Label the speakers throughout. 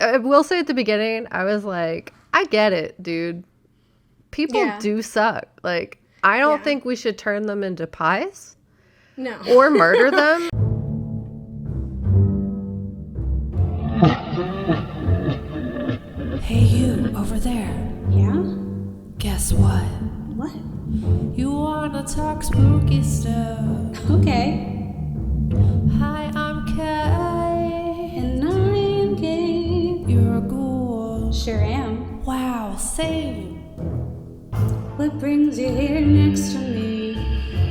Speaker 1: I will say at the beginning, I was like, I get it, dude. People do suck. Like, I don't think we should turn them into pies.
Speaker 2: No.
Speaker 1: Or murder them.
Speaker 3: Hey, you, over there.
Speaker 2: Yeah?
Speaker 3: Guess what?
Speaker 2: What?
Speaker 3: You wanna talk spooky stuff?
Speaker 2: Okay.
Speaker 3: Hi, I'm Kay.
Speaker 2: And I am Gabe.
Speaker 3: You're a ghoul.
Speaker 2: Sure am.
Speaker 3: Wow, same.
Speaker 2: What brings you here next to me?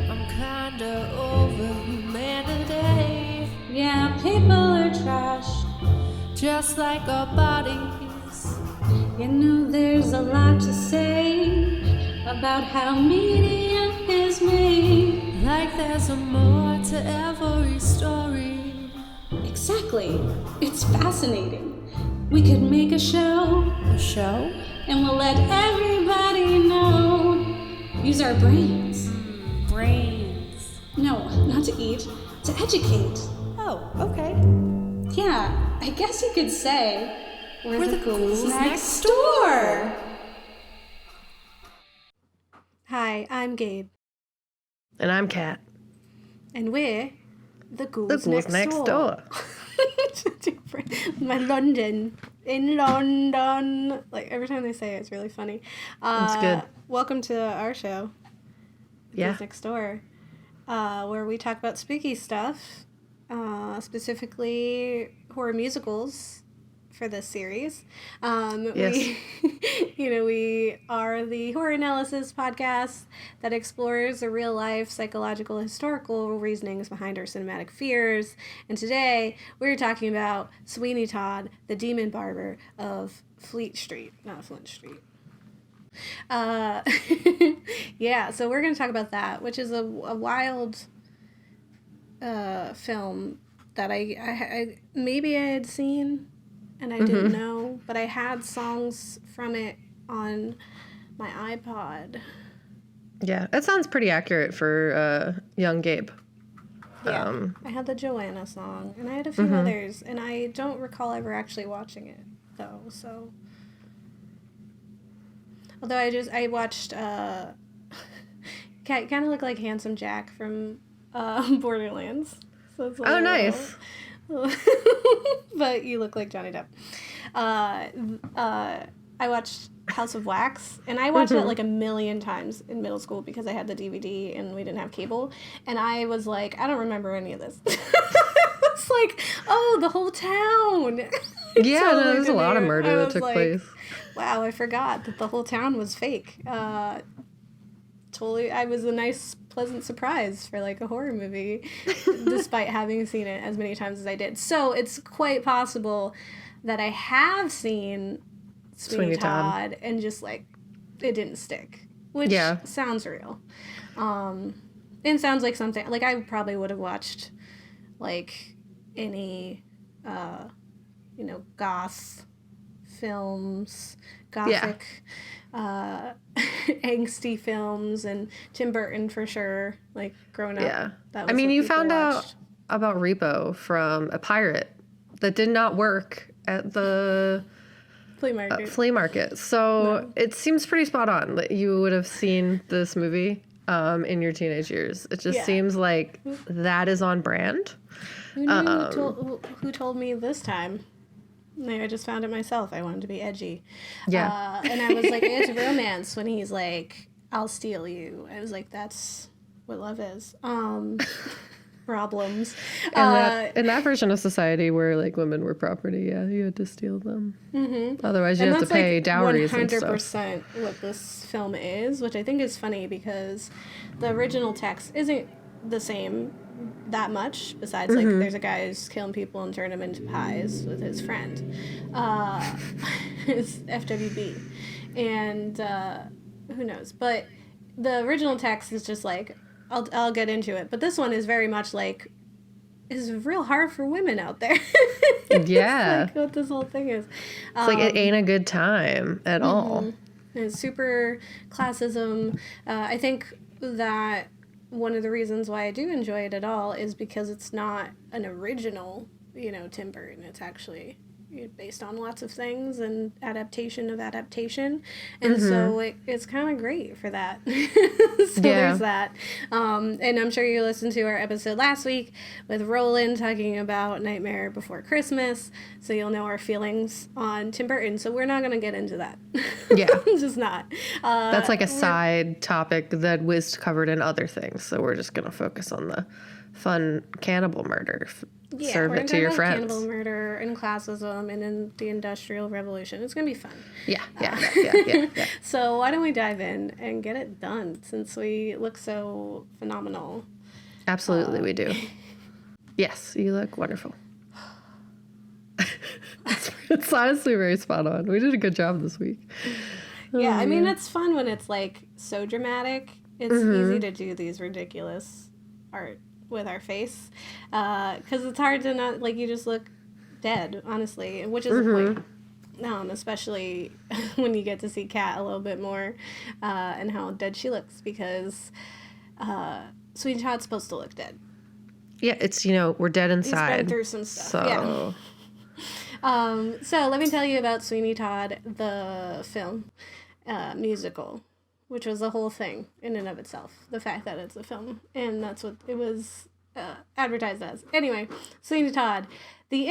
Speaker 3: I'm kinda over humanity.
Speaker 2: Yeah, people are trash.
Speaker 3: Just like our bodies.
Speaker 2: You know there's a lot to say about how media is made.
Speaker 3: Like there's a more to every story.
Speaker 2: Exactly. It's fascinating. We could make a show.
Speaker 3: A show?
Speaker 2: And we'll let everybody know. Use our brains.
Speaker 3: Brains.
Speaker 2: No, not to eat. To educate.
Speaker 3: Oh, okay.
Speaker 2: Yeah, I guess you could say we're the ghouls
Speaker 3: next door.
Speaker 2: Hi, I'm Gabe.
Speaker 1: And I'm Kat.
Speaker 2: And we're the ghouls,
Speaker 1: next door.
Speaker 2: My London. In London. Like, every time they say it, it's really funny.
Speaker 1: That's good.
Speaker 2: Welcome to our show.
Speaker 1: Yeah.
Speaker 2: Ghouls Next Door. Where we talk about spooky stuff. Specifically horror musicals for this series.
Speaker 1: Yes.
Speaker 2: We are the horror analysis podcast that explores the real life psychological historical reasonings behind our cinematic fears. And today we're talking about Sweeney Todd, the demon barber of Fleet Street, not Flint Street. Yeah, so we're going to talk about that, which is a wild film that I maybe I had seen and I didn't know, but I had songs from it on my iPod.
Speaker 1: Yeah, that sounds pretty accurate for young Gabe.
Speaker 2: Yeah, I had the Joanna song, and I had a few others, and I don't recall ever actually watching it, though, so... Although I watched, kind of look like Handsome Jack from Borderlands. So it's
Speaker 1: nice.
Speaker 2: But you look like Johnny Depp. I watched House of Wax, and I watched it like a million times in middle school because I had the DVD and we didn't have cable. And I was like, I don't remember any of this. It's like, oh, the whole town.
Speaker 1: Yeah, totally no, there's a lot of murder that took place.
Speaker 2: Wow, I forgot that the whole town was fake. Totally, I was a nice, pleasant surprise for like a horror movie, despite having seen it as many times as I did. So it's quite possible that I have seen Sweeney Todd and just like it didn't stick, which sounds real, and sounds like something like I probably would have watched like any, goth films, gothic. Angsty films and Tim Burton for sure, like growing up.
Speaker 1: Yeah. I mean, you found out about Repo from a pirate that did not work at the flea market. So it seems pretty spot on that you would have seen this movie in your teenage years. It just seems like that is on brand.
Speaker 2: Who knew who told me this time? I just found it myself. I wanted to be edgy.
Speaker 1: Yeah.
Speaker 2: And I was like, it's romance when he's like, I'll steal you. I was like, that's what love is. Problems.
Speaker 1: In that version of society where like women were property, you had to steal them. Mm-hmm. Otherwise you have to pay dowries and stuff.
Speaker 2: 100% what this film is, which I think is funny because the original text isn't the same that much, besides like there's a guy who's killing people and turning them into pies with his friend. It's FWB. And who knows? But the original text is just like, I'll get into it. But this one is very much like, it's real hard for women out there.
Speaker 1: Yeah.
Speaker 2: It's like what this whole thing is.
Speaker 1: It's like it ain't a good time at all.
Speaker 2: And it's super classism. I think that one of the reasons why I do enjoy it at all is because it's not an original, Tim Burton. It's actually based on lots of things and adaptation of adaptation. And so it's kind of great for that. So there's that. And I'm sure you listened to our episode last week with Roland talking about Nightmare Before Christmas. So you'll know our feelings on Tim Burton. So we're not going to get into that.
Speaker 1: Yeah.
Speaker 2: Just not.
Speaker 1: That's like a side topic that was covered in other things. So we're just going to focus on the fun cannibal murder. Serve it to your friends.
Speaker 2: Cannibal murder and classism and in the Industrial Revolution. It's going to be fun.
Speaker 1: Yeah.
Speaker 2: So why don't we dive in and get it done since we look so phenomenal.
Speaker 1: Absolutely, we do. Yes, you look wonderful. It's honestly very spot on. We did a good job this week.
Speaker 2: Yeah, I mean, it's fun when it's like so dramatic. It's easy to do these ridiculous art with our face because it's hard to not, like, you just look dead, honestly, which is the point, especially when you get to see Kat a little bit more and how dead she looks, because Sweeney Todd's supposed to look dead.
Speaker 1: Yeah, it's, we're dead inside.
Speaker 2: He's been through some stuff. So let me tell you about Sweeney Todd, the film, musical, which was the whole thing in and of itself. The fact that it's a film, and that's what it was advertised as. Anyway, Sweeney Todd, the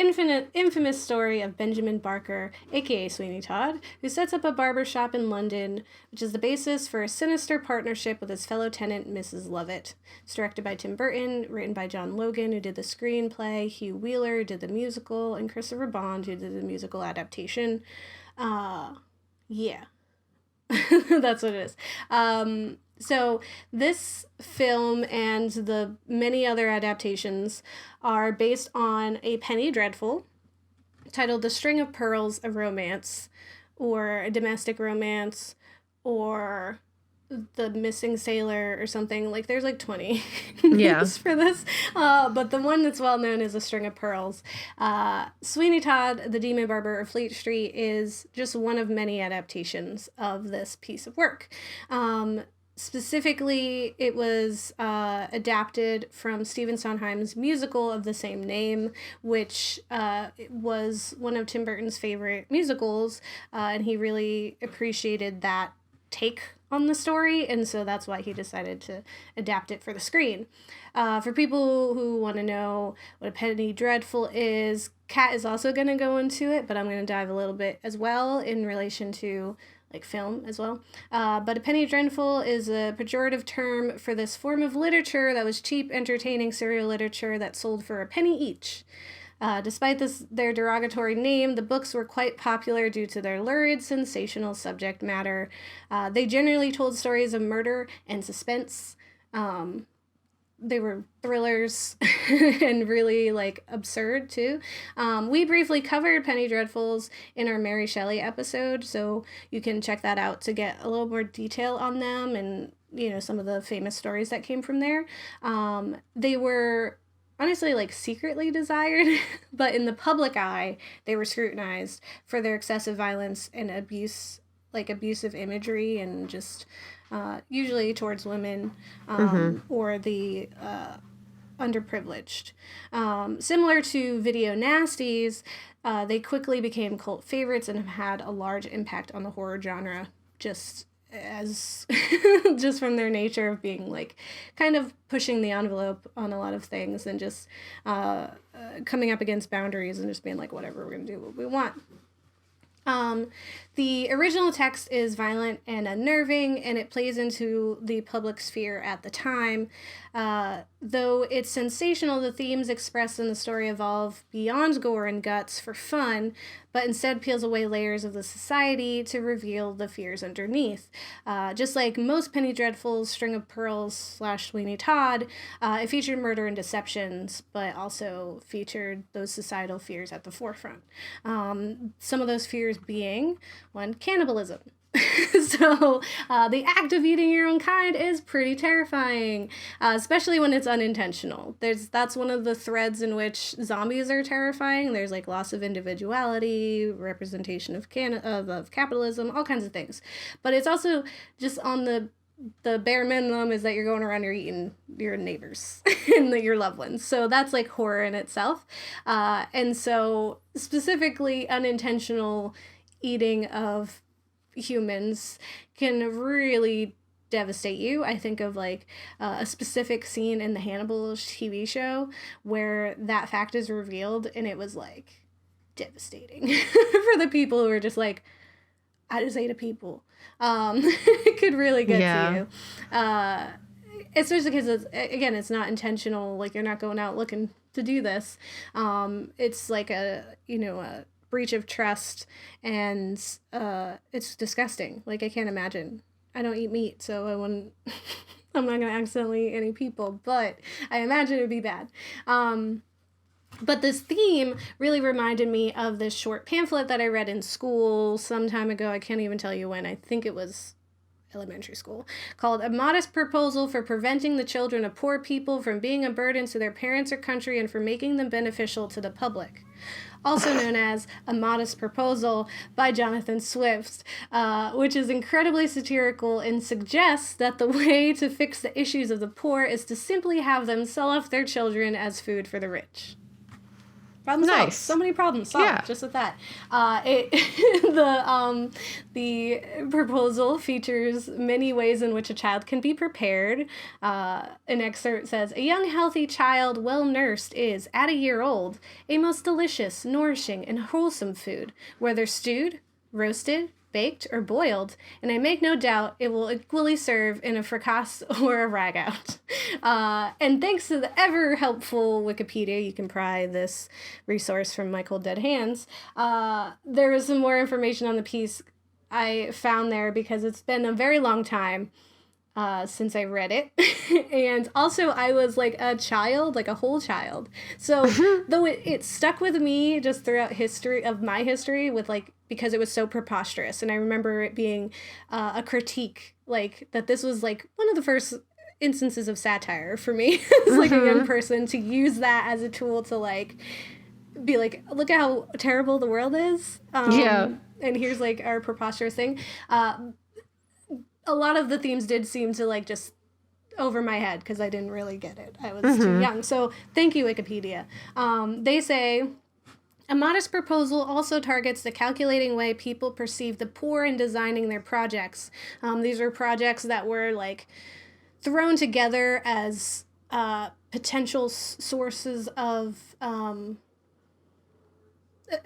Speaker 2: infamous story of Benjamin Barker, aka Sweeney Todd, who sets up a barber shop in London, which is the basis for a sinister partnership with his fellow tenant, Mrs. Lovett. It's directed by Tim Burton, written by John Logan, who did the screenplay, Hugh Wheeler did the musical, and Christopher Bond, who did the musical adaptation. Yeah. That's what it is. So this film and the many other adaptations are based on a penny dreadful titled The String of Pearls, a Romance, or a domestic romance, or The Missing Sailor, or something. Like, there's like 20 names for this. But the one that's well known is A String of Pearls. Sweeney Todd, the Demon Barber of Fleet Street, is just one of many adaptations of this piece of work. Specifically, it was adapted from Stephen Sondheim's musical of the same name, which was one of Tim Burton's favorite musicals, and he really appreciated that take on the story, and so that's why he decided to adapt it for the screen. For people who want to know what a penny dreadful is, Kat is also going to go into it, but I'm going to dive a little bit as well in relation to like film as well. But a penny dreadful is a pejorative term for this form of literature that was cheap, entertaining serial literature that sold for a penny each. Despite their derogatory name, the books were quite popular due to their lurid, sensational subject matter. They generally told stories of murder and suspense. They were thrillers and really, like, absurd, too. We briefly covered Penny Dreadfuls in our Mary Shelley episode, so you can check that out to get a little more detail on them and, some of the famous stories that came from there. They were honestly, like, secretly desired, but in the public eye, they were scrutinized for their excessive violence and abuse, like abusive imagery, and just usually towards women or the underprivileged. Similar to Video Nasties, they quickly became cult favorites and have had a large impact on the horror genre, just from their nature of being, like, kind of pushing the envelope on a lot of things and just coming up against boundaries and just being like, whatever, we're gonna do what we want. The original text is violent and unnerving, and it plays into the public sphere at the time. Though it's sensational, the themes expressed in the story evolve beyond gore and guts for fun, but instead peels away layers of the society to reveal the fears underneath. Just like most Penny Dreadfuls, String of Pearls / Sweeney Todd, it featured murder and deceptions, but also featured those societal fears at the forefront. Some of those fears being, one, cannibalism. So the act of eating your own kind is pretty terrifying, especially when it's unintentional. That's one of the threads in which zombies are terrifying. There's, like, loss of individuality, representation of capitalism, all kinds of things. But it's also just on the the bare minimum is that you're going around, you're eating your neighbors and your loved ones. So that's like horror in itself. And so specifically unintentional eating of humans can really devastate you. I think of like a specific scene in the Hannibal TV show where that fact is revealed, and it was like devastating for the people who are just like, I just ate a people. It could really get to you. Especially because it's not intentional. Like, you're not going out looking to do this. It's like a breach of trust, and it's disgusting. Like, I can't imagine. I don't eat meat, so I wouldn't. I'm not gonna accidentally eat any people, but I imagine it'd be bad. But this theme really reminded me of this short pamphlet that I read in school some time ago. I can't even tell you when. I think it was elementary school, called A Modest Proposal for Preventing the Children of Poor People from Being a Burden to Their Parents or Country and for Making Them Beneficial to the Public. Also known as A Modest Proposal by Jonathan Swift, which is incredibly satirical and suggests that the way to fix the issues of the poor is to simply have them sell off their children as food for the rich. Problem solved. So many problems solved just with that. The proposal features many ways in which a child can be prepared. An excerpt says, a young healthy child well nursed is, at a year old, a most delicious, nourishing, and wholesome food, whether stewed, roasted, baked, or boiled, and I make no doubt it will equally serve in a fricasse or a ragout. And thanks to the ever helpful Wikipedia, you can pry this resource from my cold dead hands, there is some more information on the piece I found there because it's been a very long time since I read it. And also I was like a child, like a whole child. So though it stuck with me just throughout my history with like, because it was so preposterous. And I remember it being a critique, like that this was like one of the first instances of satire for me as like a young person, to use that as a tool to like be like, look at how terrible the world is. And here's like our preposterous thing. A lot of the themes did seem to like just over my head because I didn't really get it. I was too young. So thank you, Wikipedia. They say, a modest proposal also targets the calculating way people perceive the poor in designing their projects. These were projects that were like thrown together as potential sources of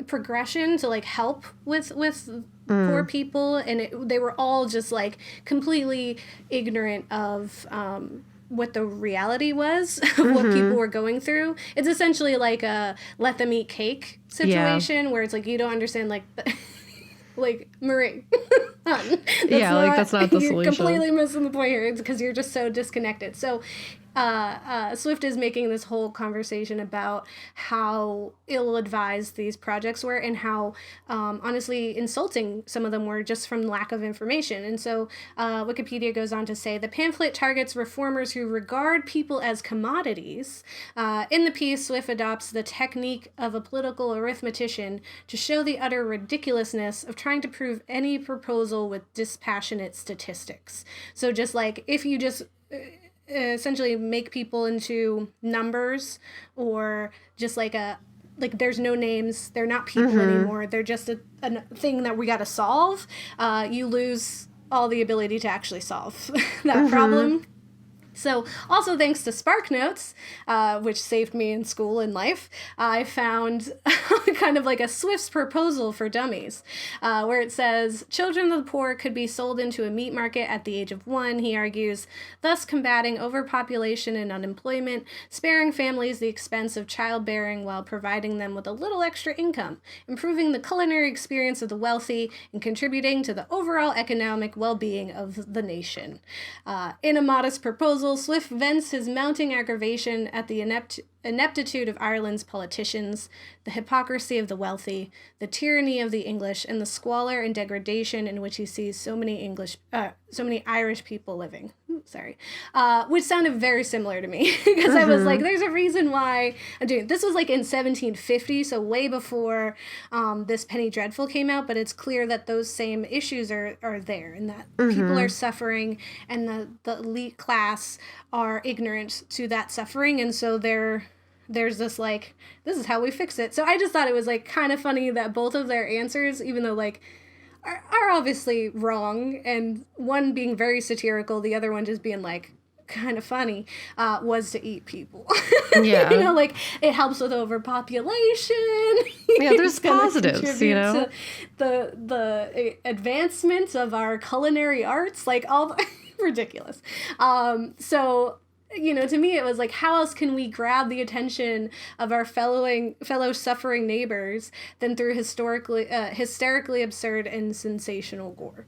Speaker 2: progression to like help with poor people, and they were all just like completely ignorant of what the reality was of what people were going through. It's essentially like a let them eat cake situation where it's like you don't understand like like Marie. That's not the solution. You're completely missing the point here because you're just so disconnected. So Swift is making this whole conversation about how ill-advised these projects were and how honestly insulting some of them were just from lack of information. And so Wikipedia goes on to say, the pamphlet targets reformers who regard people as commodities. In the piece, Swift adopts the technique of a political arithmetician to show the utter ridiculousness of trying to prove any proposal with dispassionate statistics. So just like if you just essentially make people into numbers, or just like there's no names, they're not people anymore, they're just a thing that we got to solve, you lose all the ability to actually solve that problem. So also thanks to SparkNotes, which saved me in school and life, I found kind of like a Swift's proposal for dummies, where it says, children of the poor could be sold into a meat market at the age of 1, he argues, thus combating overpopulation and unemployment, sparing families the expense of childbearing while providing them with a little extra income, improving the culinary experience of the wealthy, and contributing to the overall economic well-being of the nation. In a modest proposal, Swift vents his mounting aggravation at the ineptitude of Ireland's politicians, the hypocrisy of the wealthy, the tyranny of the English, and the squalor and degradation in which he sees so many Irish people living. sorry, which sounded very similar to me because I was like, there's a reason why I'm doing this. Was like in 1750, so way before this Penny Dreadful came out, but it's clear that those same issues are there, and that people are suffering, and the elite class are ignorant to that suffering, and so there's this like, this is how we fix it. So I just thought it was like kind of funny that both of their answers, even though like are obviously wrong, and one being very satirical, the other one just being like kind of funny, was to eat people.
Speaker 1: Yeah.
Speaker 2: You know, like it helps with overpopulation.
Speaker 1: Yeah, there's positives, you know.
Speaker 2: To the advancement of our culinary arts, like all the ridiculous. So, you know, to me it was like, how else can we grab the attention of our fellow suffering neighbors than through hysterically absurd and sensational gore?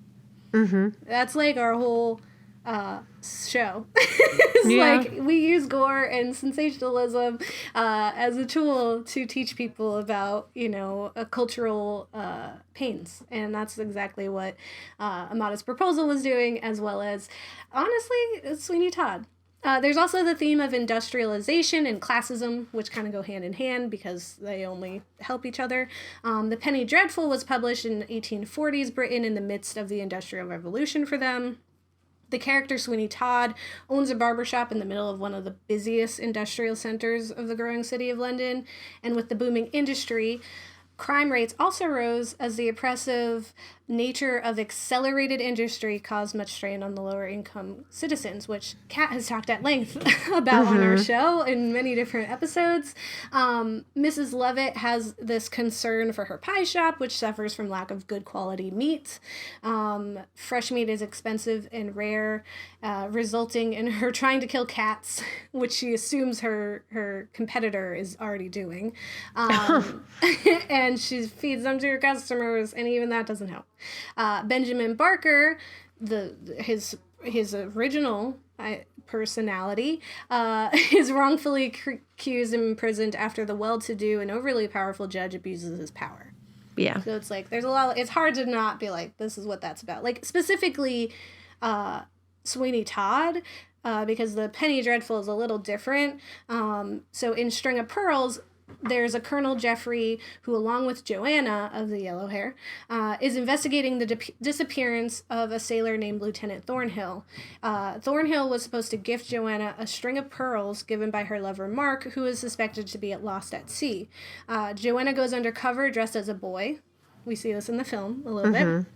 Speaker 2: That's like our whole show. It's like we use gore and sensationalism as a tool to teach people about, you know, cultural pains, and that's exactly what A Modest Proposal was doing, as well as, honestly, Sweeney Todd. There's also the theme of industrialization and classism, which kind of go hand in hand because they only help each other. The Penny Dreadful was published in 1840s Britain in the midst of the Industrial Revolution for them. The character Sweeney Todd owns a barbershop in the middle of one of the busiest industrial centers of the growing city of London, and with the booming industry, crime rates also rose as the oppressive nature of accelerated industry caused much strain on the lower income citizens, which Kat has talked at length about on our show in many different episodes. Mrs. Lovett has this concern for her pie shop, which suffers from lack of good quality meat. Fresh meat is expensive and rare, resulting in her trying to kill cats, which she assumes her competitor is already doing. And she feeds them to her customers, and even that doesn't help. Benjamin Barker, his original personality, is wrongfully accused and imprisoned after the well-to-do and overly powerful judge abuses his power.
Speaker 1: Yeah.
Speaker 2: So it's like there's a lot. It's hard to not be like, this is what that's about. Like specifically, Sweeney Todd. Because the Penny Dreadful is a little different. So in String of Pearls, there's a Colonel Jeffrey who, along with Joanna of the yellow hair, is investigating the disappearance of a sailor named Lieutenant Thornhill. Thornhill was supposed to gift Joanna a string of pearls given by her lover Mark, who is suspected to be lost at sea. Joanna goes undercover dressed as a boy. We see this in the film a little bit.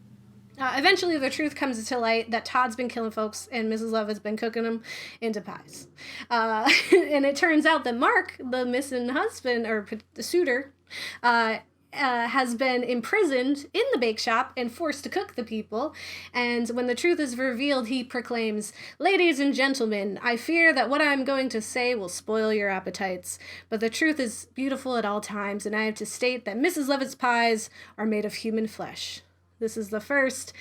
Speaker 2: Eventually, the truth comes to light that Todd's been killing folks and Mrs. Lovett's been cooking them into pies. And it turns out that Mark, the missing husband, or the suitor, has been imprisoned in the bake shop and forced to cook the people. And when the truth is revealed, he proclaims, "Ladies and gentlemen, I fear that what I'm going to say will spoil your appetites. But the truth is beautiful at all times, and I have to state that Mrs. Lovett's pies are made of human flesh." This is the first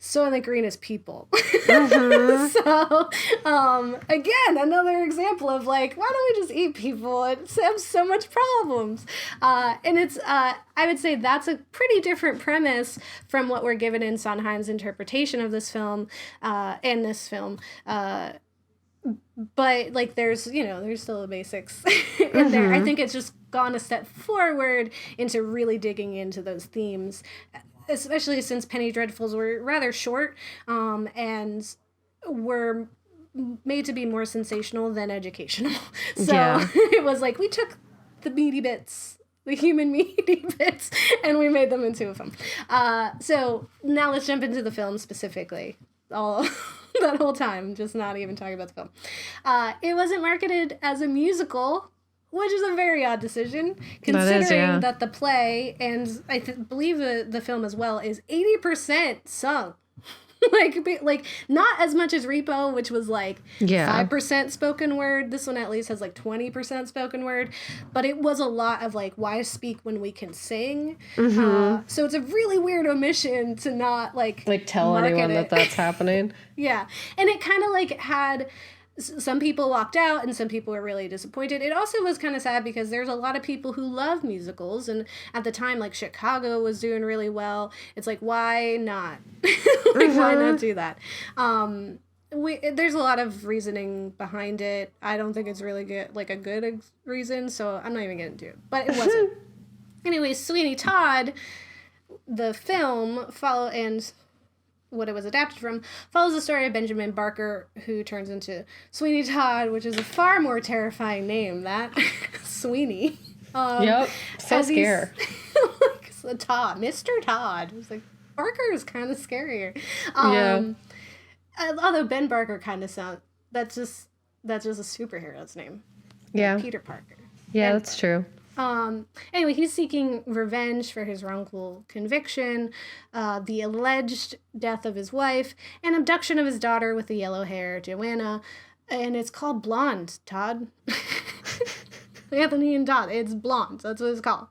Speaker 2: Soylent Green is people. So, again, another example of like, why don't we just eat people? It has so much problems. And it's, I would say that's a pretty different premise from what we're given in Sondheim's interpretation of this film, and this film. But like, there's still the basics in there. I think it's just gone a step forward into really digging into those themes, especially since Penny Dreadfuls were rather short, and were made to be more sensational than educational. So it was like, we took the meaty bits, the human meaty bits, and we made them into a film. So now let's jump into the film specifically. All that whole time, just not even talking about the film. It wasn't marketed as a musical, which is a very odd decision, considering that the play, and I believe the film as well, is 80% sung. like not as much as Repo, which was like 5% spoken word. This one at least has like 20% spoken word, but it was a lot of like, why speak when we can sing? So it's a really weird omission to not like
Speaker 1: tell anyone that that's happening.
Speaker 2: Yeah, and it kind of like had. Some people walked out and some people were really disappointed. It also was kind of sad because there's a lot of people who love musicals, and at the time, like, Chicago was doing really well. It's like, why not? Why not do that? there's a lot of reasoning behind it. I don't think it's really good, like a good reason, so I'm not even getting into it. But it wasn't. Anyway, Sweeney Todd, the film, and what it was adapted from, follows the story of Benjamin Barker, who turns into Sweeney Todd, which is a far more terrifying name, that Sweeney.
Speaker 1: Yep, so scary.
Speaker 2: Like, Todd, Mr. Todd. It was like, Barker is kind of scarier. Although Ben Barker kind of sounds, that's just a superhero's name.
Speaker 1: Yeah.
Speaker 2: Like Peter Parker.
Speaker 1: Yeah, that's true.
Speaker 2: Anyway, he's seeking revenge for his wrongful conviction, the alleged death of his wife, and abduction of his daughter with the yellow hair, Joanna. And it's called Blonde, Todd. Anthony and Todd. It's Blonde. That's what it's called.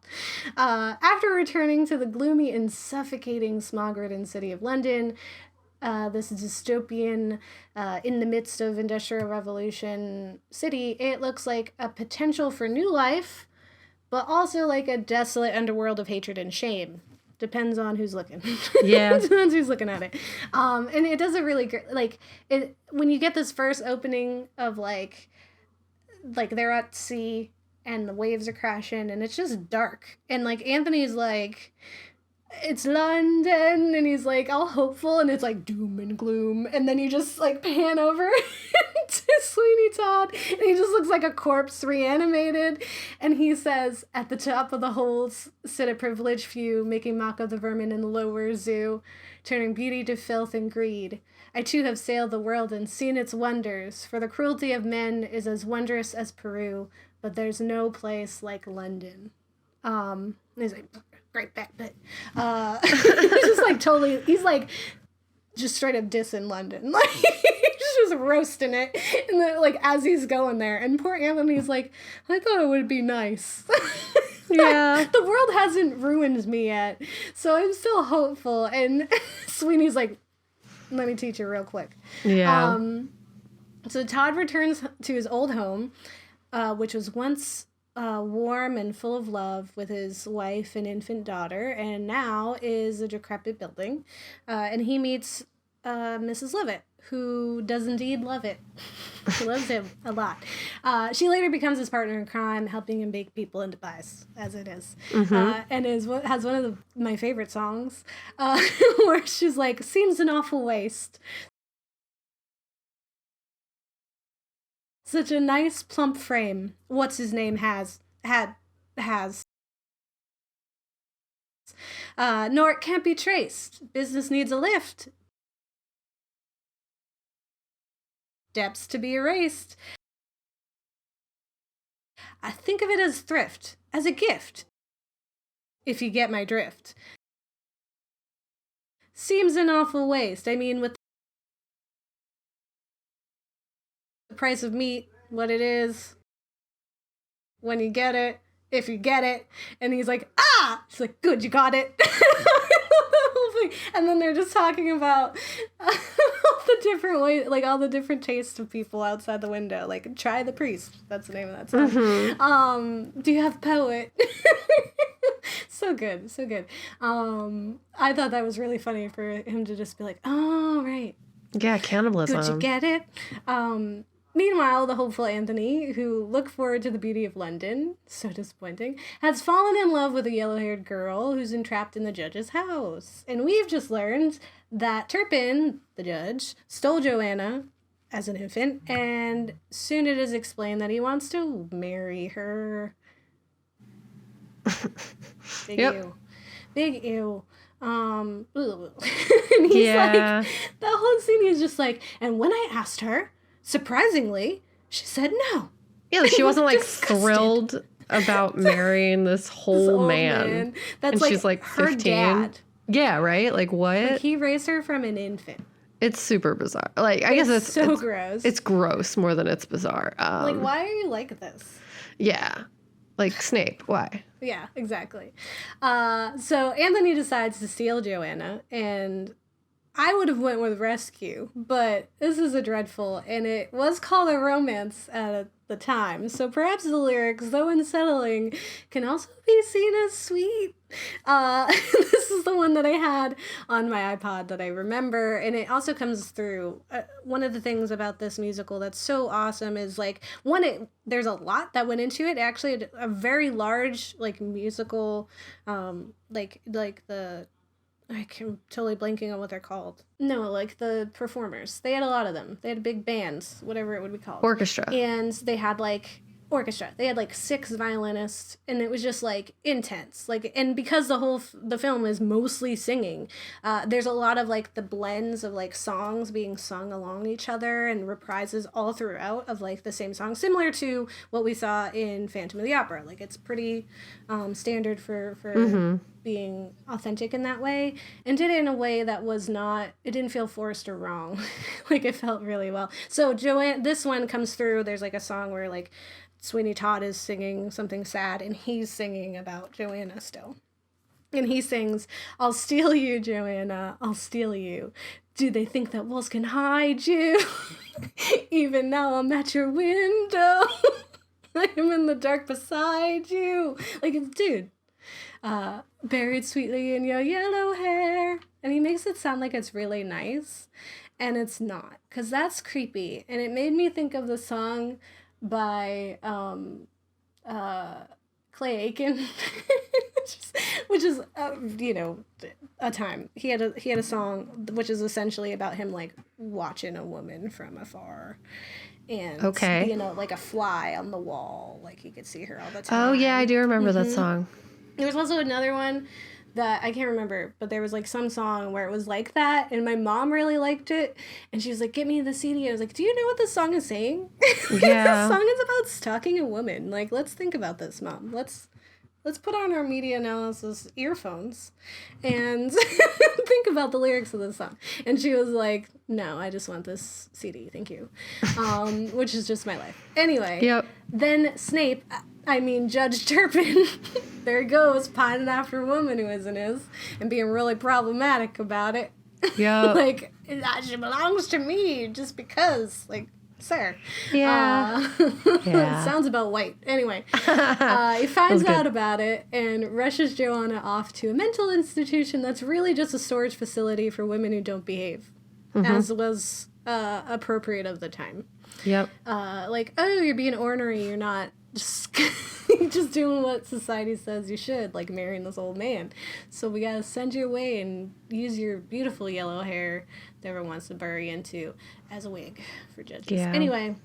Speaker 2: After returning to the gloomy and suffocating smog-ridden city of London, this dystopian, in the midst of Industrial Revolution city, it looks like a potential for new life, but also like a desolate underworld of hatred and shame. Depends on who's looking.
Speaker 1: Yeah.
Speaker 2: Depends who's looking at it. And it does a really great, like, it when you get this first opening of, like they're at sea and the waves are crashing and it's just dark. And, like, Anthony's like, it's London, and he's like all hopeful, and it's like doom and gloom, and then you just like pan over to Sweeney Todd, and he just looks like a corpse reanimated, and he says, at the top of the holes sit a privileged few, making mock of the vermin in the lower zoo, turning beauty to filth and greed. I too have sailed the world and seen its wonders, for the cruelty of men is as wondrous as Peru, but there's no place like London. And he's like, great back, but just like totally, he's like just straight up dissing London, like just roasting it, and then like as he's going there, and poor Anthony's like, I thought it would be nice.
Speaker 1: Yeah.
Speaker 2: The world hasn't ruined me yet, so I'm still hopeful. And Sweeney's like, let me teach you real quick.
Speaker 1: Yeah.
Speaker 2: So Todd returns to his old home, which was once warm and full of love, with his wife and infant daughter, and now is a decrepit building. And he meets Mrs. Lovett, who does indeed love it. She loves him a lot. She later becomes his partner in crime, helping him bake people into pies, as it is. Mm-hmm. And has one of my favorite songs, where she's like, seems an awful waste. Such a nice plump frame. What's his name has. Nor it can't be traced. Business needs a lift. Debts to be erased. I think of it as thrift, as a gift, if you get my drift. Seems an awful waste. I mean, with the price of meat, what it is, when you get it, if you get it, and he's like, ah! She's like, good, you got it. And then they're just talking about all the different ways, like all the different tastes of people outside the window. Like, try the priest. That's the name of that song. Mm-hmm. Do you have poet? So good, so good. I thought that was really funny for him to just be like, oh, right.
Speaker 1: Yeah, cannibalism.
Speaker 2: Did you get it? Meanwhile, the hopeful Anthony, who looked forward to the beauty of London, so disappointing, has fallen in love with a yellow-haired girl who's entrapped in the judge's house. And we've just learned that Turpin, the judge, stole Joanna as an infant, and soon it is explained that he wants to marry her. Big ew. Big ew. And he's like, the whole scene is just like, and when I asked her, surprisingly, she said no.
Speaker 1: Yeah, she wasn't like thrilled about marrying this whole man.
Speaker 2: That's
Speaker 1: and
Speaker 2: like
Speaker 1: she's like 15.
Speaker 2: Her dad.
Speaker 1: Yeah, right? Like what?
Speaker 2: Like he raised her from an infant.
Speaker 1: It's super bizarre. Like I guess it's
Speaker 2: so gross.
Speaker 1: It's gross more than it's bizarre.
Speaker 2: Like why are you like this?
Speaker 1: Yeah. Like Snape, why?
Speaker 2: Yeah, exactly. So Anthony decides to steal Joanna, and I would have went with Rescue, but this is a dreadful, and it was called a romance at the time. So perhaps the lyrics, though unsettling, can also be seen as sweet. This is the one that I had on my iPod that I remember, and it also comes through. One of the things about this musical that's so awesome is like there's a lot that went into it. Actually, a very large like musical, like the. I'm totally blanking on what they're called. No, like the performers. They had a lot of them. They had big bands, whatever it would be called.
Speaker 1: Orchestra.
Speaker 2: And they had like orchestra. They had like 6 violinists, and it was just like intense. Like, and because the film is mostly singing, there's a lot of like the blends of like songs being sung along each other and reprises all throughout of like the same song, similar to what we saw in Phantom of the Opera. Like it's pretty standard for being authentic in that way, and did it in a way that was not, it didn't feel forced or wrong. Like it felt really well. So Joanne, this one comes through, there's like a song where like Sweeney Todd is singing something sad, and he's singing about Joanna still. And he sings, "I'll steal you, Joanna, I'll steal you. Do they think that walls can hide you? Even now I'm at your window. I'm in the dark beside you." Like, dude, buried sweetly in your yellow hair. And he makes it sound like it's really nice, and it's not, because that's creepy. And it made me think of the song by Clay Aiken, which is you know, a time. He had a song which is essentially about him like watching a woman from afar. And being like a fly on the wall, like he could see her all the time.
Speaker 1: Oh yeah, I do remember that song.
Speaker 2: There was also another one that I can't remember, but there was like some song where it was like that, and my mom really liked it, and she was like, "Get me the CD." I was like, "Do you know what this song is saying?"
Speaker 1: Yeah.
Speaker 2: This song is about stalking a woman. Like, let's think about this, Mom. Let's put on our media analysis earphones and think about the lyrics of this song. And she was like, "No, I just want this CD, thank you." Which is just my life. Anyway,
Speaker 1: Yep.
Speaker 2: Then Judge Turpin, there he goes, pining after a woman who isn't his, and being really problematic about it.
Speaker 1: Yeah.
Speaker 2: Like, she belongs to me just because, like, sir.
Speaker 1: Yeah.
Speaker 2: It sounds about white. Anyway, he finds out about it and rushes Joanna off to a mental institution that's really just a storage facility for women who don't behave, as was appropriate of the time.
Speaker 1: Yep.
Speaker 2: Like, oh, you're being ornery, you're not just just doing what society says you should, like marrying this old man. So we gotta send you away and use your beautiful yellow hair that everyone wants to bury into as a wig for judges. Yeah. Anyway,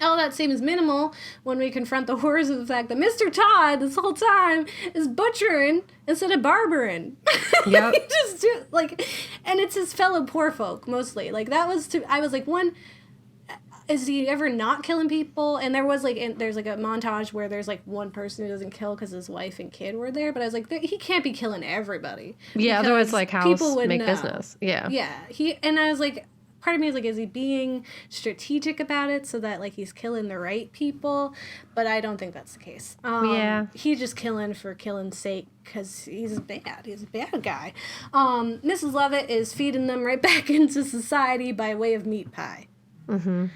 Speaker 2: all that seems minimal when we confront the horrors of the fact that Mr. Todd this whole time is butchering instead of barbering.
Speaker 1: Yep.
Speaker 2: And it's his fellow poor folk mostly. Like, I was like, one, is he ever not killing people? And there was there's like a montage where there's like one person who doesn't kill because his wife and kid were there, but I was like, he can't be killing everybody.
Speaker 1: Yeah, otherwise like house make business. Yeah.
Speaker 2: Yeah. And I was like, part of me is like, is he being strategic about it so that like he's killing the right people? But I don't think that's the case. Yeah. He's just killing for killing's sake because he's bad. He's a bad guy. Mrs. Lovett is feeding them right back into society by way of meat pie. Mm-hmm.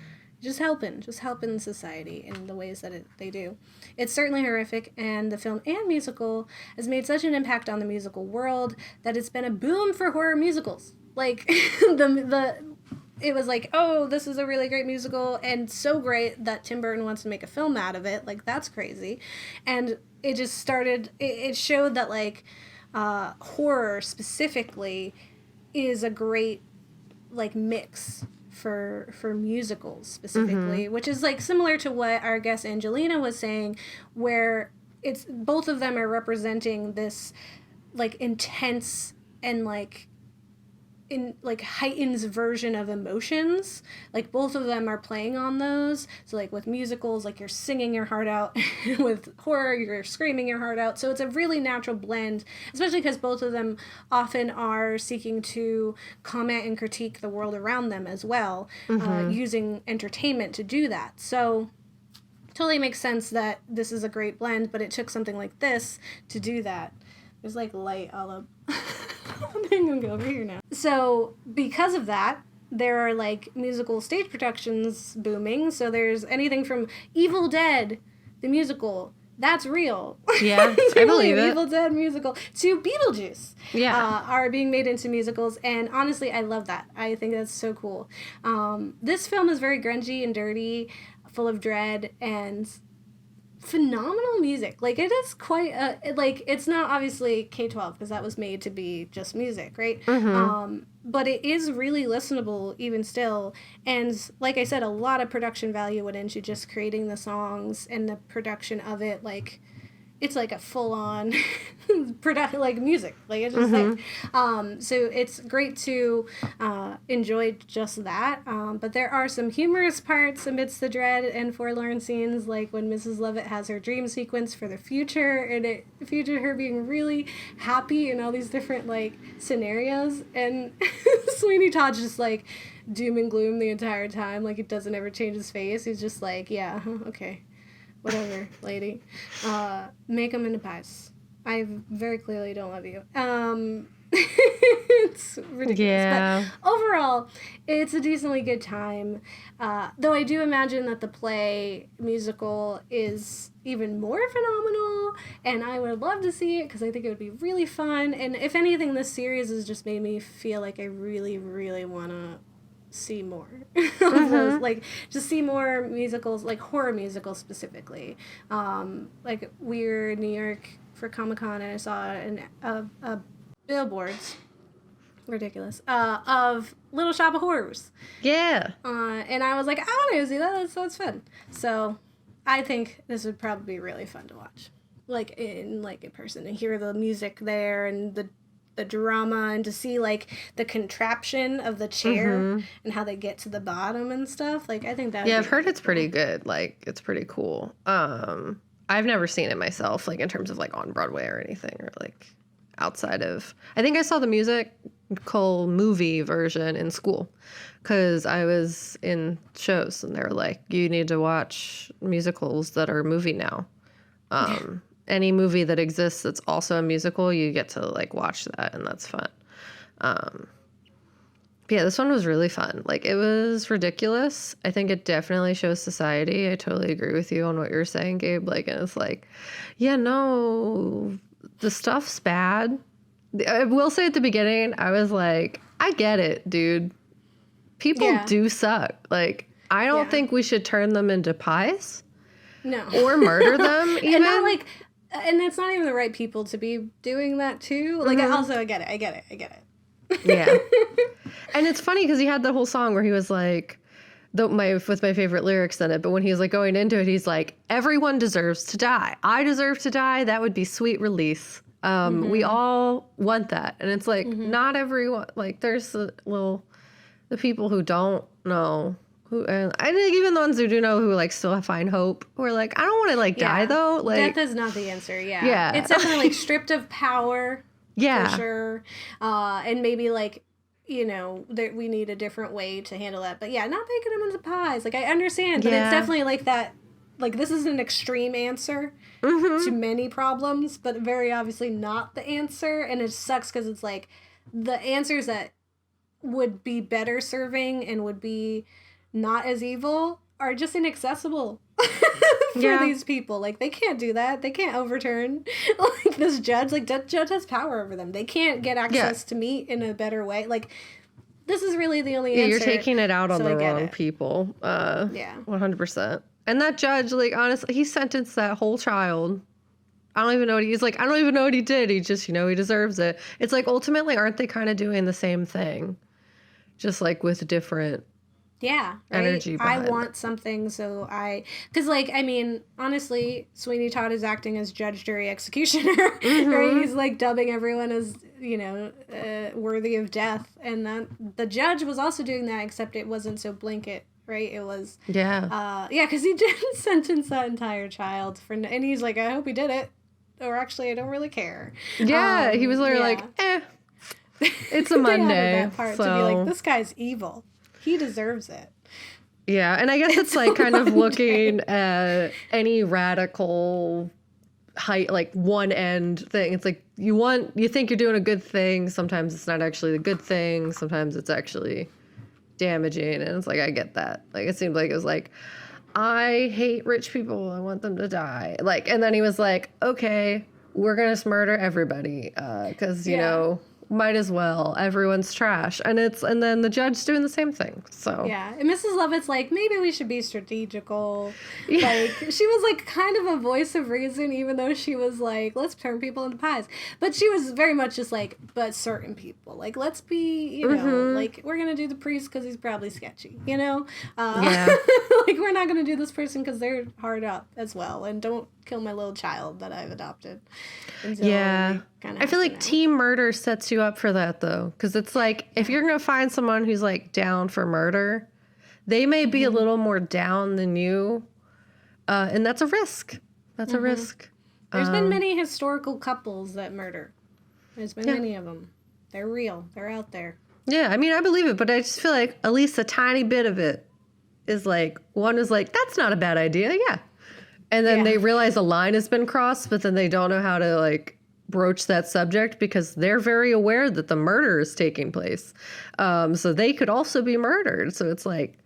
Speaker 2: Just helping society in the ways that they do. It's certainly horrific, and the film and musical has made such an impact on the musical world that it's been a boom for horror musicals. Like, it was like, oh, this is a really great musical, and so great that Tim Burton wants to make a film out of it. Like, that's crazy. And it just started, it showed that, like, horror specifically is a great, like, mix for musicals specifically, which is like similar to what our guest Angelina was saying, where it's both of them are representing this like intense and like heightens version of emotions. Like both of them are playing on those. So like with musicals, like you're singing your heart out. With horror, you're screaming your heart out. So it's a really natural blend, especially because both of them often are seeking to comment and critique the world around them as well, using entertainment to do that. So totally makes sense that this is a great blend, but it took something like this to do that. There's like light all up. I'm gonna go over here now. So So because of that, there are like musical stage productions booming. So there's anything from Evil Dead, the musical. That's real.
Speaker 1: Yeah, I believe it.
Speaker 2: Evil Dead musical to Beetlejuice.
Speaker 1: Yeah,
Speaker 2: are being made into musicals, and honestly, I love that. I think that's so cool. This film is very grungy and dirty, full of dread and phenomenal music. Like, it is quite like, it's not obviously K-12 because that was made to be just music, right? But it is really listenable even still, and like I said, a lot of production value went into just creating the songs and the production of it. Like, it's like a full-on like music, like it's just like so it's great to enjoy just that, but there are some humorous parts amidst the dread and forlorn scenes, like when Mrs. Lovett has her dream sequence for the future, and it featured her being really happy in all these different like scenarios, and Sweeney Todd's just like doom and gloom the entire time, like it doesn't ever change his face. He's just like, yeah, okay, whatever, lady. Make them into pies. I very clearly don't love you. It's ridiculous. Yeah. But overall, it's a decently good time. Though I do imagine that the play musical is even more phenomenal, and I would love to see it because I think it would be really fun. And if anything, this series has just made me feel like I really, really want to see more of those, like just see more musicals, like horror musicals specifically. Like we were in New York for Comic-Con, and I saw a billboards, ridiculous, of Little Shop of Horrors.
Speaker 1: Yeah.
Speaker 2: And I was like, I want to go see that. That's fun. So I think this would probably be really fun to watch, like in person, and hear the music there and the drama, and to see like the contraption of the chair and how they get to the bottom and stuff. Like, I think that
Speaker 1: I've heard it's pretty good. Like, it's pretty cool. I've never seen it myself, like in terms of like on Broadway or anything, or like outside of, I think I saw the musical movie version in school because I was in shows, and they were like, you need to watch musicals that are movie now. Any movie that exists that's also a musical, you get to like watch that, and that's fun. Yeah, this one was really fun. Like, it was ridiculous. I think it definitely shows society. I totally agree with you on what you're saying, Gabe. Like, and it's like, yeah, no, the stuff's bad. I will say at the beginning, I was like, I get it, dude. People do suck. Like, I don't think we should turn them into pies.
Speaker 2: No.
Speaker 1: Or murder them, even.
Speaker 2: And not like, and it's not even the right people to be doing that too. Like, I get it.
Speaker 1: Yeah. And it's funny because he had the whole song where he was like, with my favorite lyrics in it, but when he was like going into it, he's like, everyone deserves to die. I deserve to die. That would be sweet release. We all want that. And it's like, not everyone, like there's the people who don't know. And I think even the ones who do know, who like still find hope, who are like, I don't want to like die though. Like,
Speaker 2: death is not the answer. Yeah. It's definitely like stripped of power.
Speaker 1: Yeah.
Speaker 2: For sure. And maybe like, you know, that we need a different way to handle that. But yeah, not making them into pies. Like, I understand, but it's definitely like that. Like, this is an extreme answer to many problems, but very obviously not the answer. And it sucks because it's like the answers that would be better serving and would be not as evil are just inaccessible for these people. Like, they can't do that. They can't overturn like this judge. Like, that judge has power over them. They can't get access to meat in a better way. Like, this is really the only answer.
Speaker 1: You're taking it out on the wrong people. 100%. And that judge, like, honestly, he sentenced that whole child. I don't even know what he's like. I don't even know what he did. He just, he deserves it. It's like, ultimately, aren't they kind of doing the same thing? Just like with different energy behind
Speaker 2: I want something, so because like, I mean, honestly, Sweeney Todd is acting as judge, jury, executioner, right? He's like dubbing everyone as, worthy of death, and that the judge was also doing that, except it wasn't so blanket, right? It was because he didn't sentence that entire child and he's like, I hope he did it, or actually I don't really care.
Speaker 1: He was literally like, it's a Monday,
Speaker 2: that part to be like, this guy's evil. He deserves it.
Speaker 1: Yeah, and I guess it's like kind of looking at any radical height, like one end thing. It's like you think you're doing a good thing. Sometimes it's not actually the good thing. Sometimes it's actually damaging. And it's like, I get that. Like, it seemed like it was like, I hate rich people. I want them to die. Like, and then he was like, okay, we're going to murder everybody. Cause you know, might as well. Everyone's trash. And then the judge's doing the same thing. So
Speaker 2: yeah. And Mrs. Lovett's like, maybe we should be strategical. Like, she was like kind of a voice of reason, even though she was like, let's turn people into pies. But she was very much just like, but certain people. Like, let's be, you know, like, we're going to do the priest because he's probably sketchy, you know? Like, we're not going to do this person because they're hard up as well. And don't kill my little child that I've adopted.
Speaker 1: I feel like team murder sets you up for that, though. Because it's like, if you're going to find someone who's, like, down for murder, they may be a little more down than you. And that's a risk. That's a risk.
Speaker 2: There's been many historical couples that murder. There's been many of them. They're real. They're out there.
Speaker 1: Yeah, I mean, I believe it. But I just feel like at least a tiny bit of it is like, one is like, that's not a bad idea. Yeah. And then they realize a line has been crossed, but then they don't know how to, like, broach that subject because they're very aware that the murder is taking place. So they could also be murdered. So it's like,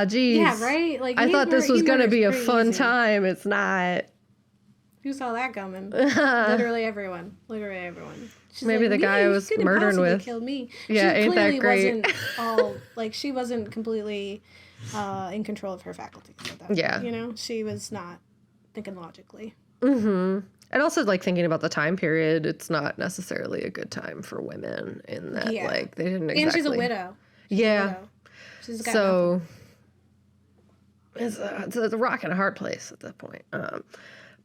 Speaker 1: geez.
Speaker 2: Yeah, right? Like,
Speaker 1: I thought this was going to be a fun time. It's not.
Speaker 2: Who saw that coming? Literally everyone. Literally everyone. She's
Speaker 1: maybe
Speaker 2: like,
Speaker 1: the guy I was murdering with
Speaker 2: killed me.
Speaker 1: Yeah,
Speaker 2: she
Speaker 1: ain't that great?
Speaker 2: Wasn't all, like, she wasn't completely in control of her faculties at that point, you know? She was not thinking logically.
Speaker 1: And also, like, thinking about the time period, it's not necessarily a good time for women in that, like, they didn't exactly...
Speaker 2: And she's a widow. She's got
Speaker 1: so it's a rock and a hard place at that point.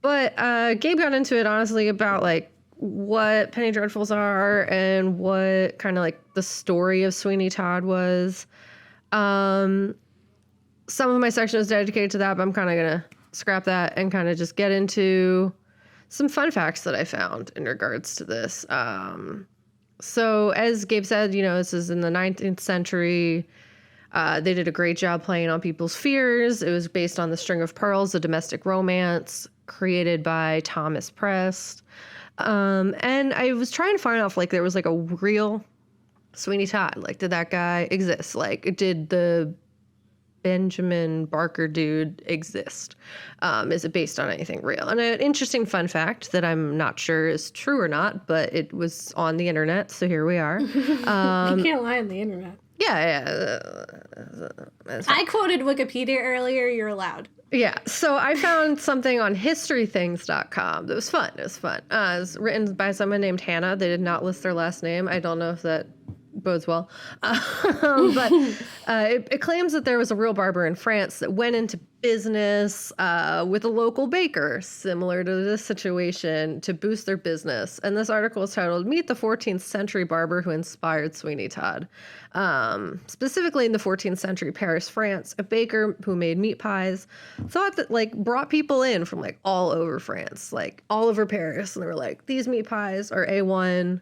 Speaker 1: But Gabe got into it, honestly, about, like, what Penny Dreadfuls are and what kind of, like, the story of Sweeney Todd was. Some of my section is dedicated to that, but I'm kind of going to scrap that and kind of just get into some fun facts that I found in regards to this. So as Gabe said, you know, this is in the 19th century. They did a great job playing on people's fears. It was based on The String of Pearls, a domestic romance created by Thomas Prest. And I was trying to find out if, like, there was, like, a real Sweeney Todd. Like, did that guy exist? Like, did the Benjamin Barker dude exist? Is it based on anything real? And an interesting fun fact that I'm not sure is true or not, but it was on the internet, so here we are.
Speaker 2: You can't lie on the internet.
Speaker 1: Yeah.
Speaker 2: I quoted Wikipedia earlier. You're allowed.
Speaker 1: Yeah. So I found something on historythings.com that was fun. It was written by someone named Hannah. They did not list their last name. I don't know if that bodes well. But it claims that there was a real barber in France that went into business with a local baker, similar to this situation, to boost their business. And this article is titled, Meet the 14th Century Barber Who Inspired Sweeney Todd. Specifically in the 14th century Paris, France, a baker who made meat pies thought that, like, brought people in from, like, all over France, like, all over Paris. And they were like, these meat pies are A1,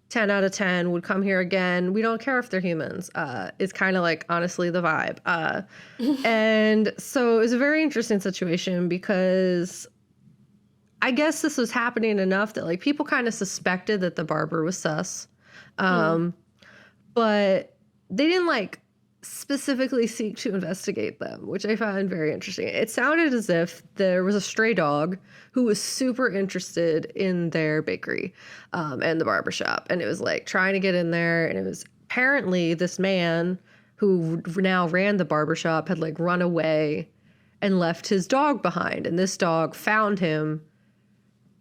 Speaker 1: 10 out of 10, would come here again. We don't care if they're humans. It's kind of like, honestly, the vibe. And so it was a very interesting situation because I guess this was happening enough that, like, people kind of suspected that the barber was sus. But they didn't, like, specifically seek to investigate them, which I found very interesting. It sounded as if there was a stray dog who was super interested in their bakery and the barbershop. And it was, like, trying to get in there. And it was apparently this man who now ran the barbershop had, like, run away and left his dog behind. And this dog found him